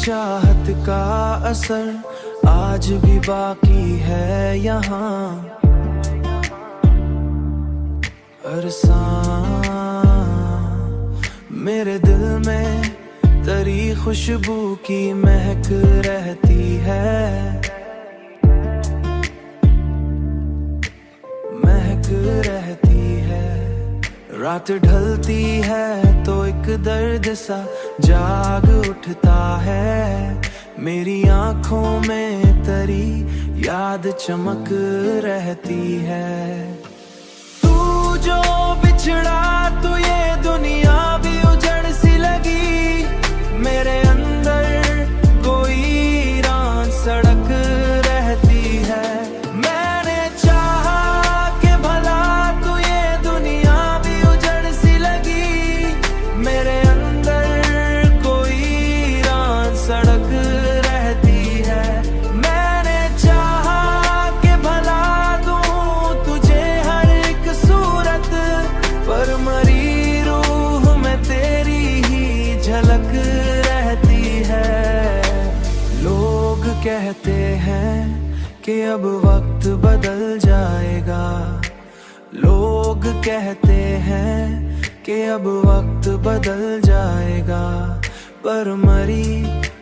चाहत का असर आज भी बाकी है यहाँ। हर सांस मेरे दिल में तेरी खुशबू की महक रहती है, महक रहती है। रात ढलती है तो एक दर्द सा जाग उठता है, मेरी आंखों में तेरी याद चमक रहती है। तू जो बिछड़ा तो ये दुनिया भी उजड़ सी लगी, मेरे अंदर कोई वीरान सड़क रहती है। मैंने चाहा कि भला तू ये दुनिया भी उजड़ सी लगी, मेरे अंदर कोई वीरान सड़क रहती है। मैंने चाहा कि भला दूं तुझे हर एक सूरत, पर मरी रूह में तेरी ही झलक रहती है। लोग कहते हैं कि अब वक्त बदल जाएगा, लोग कहते हैं कि अब वक्त बदल जाएगा, पर मरी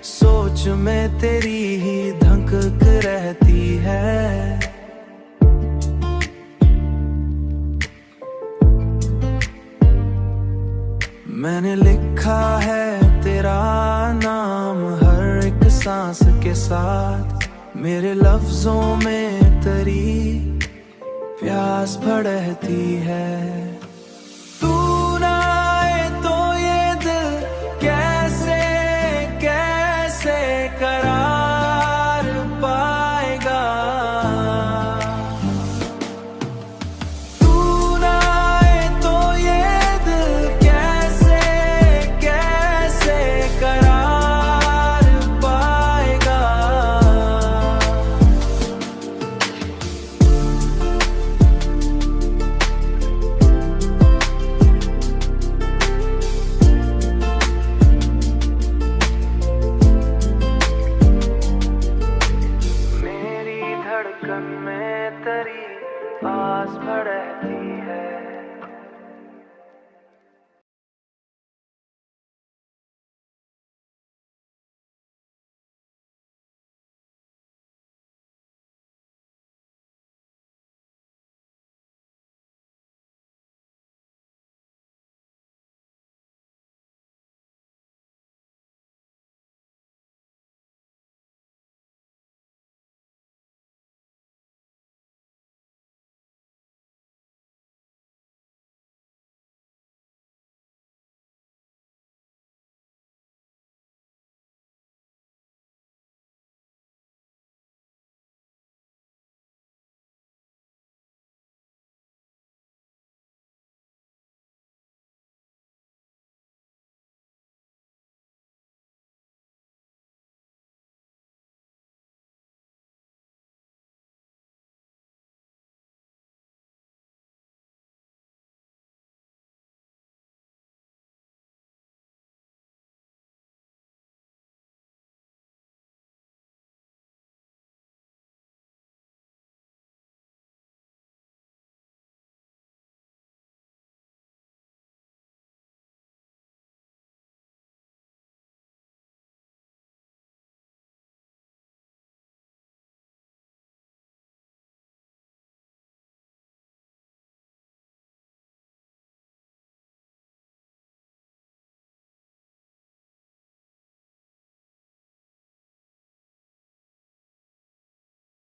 सोच में तेरी ही धड़क रहती है। मैंने लिखा है तेरा नाम हर एक सांस के साथ, मेरे लफ्जों में तेरी प्यास बढ़ती है।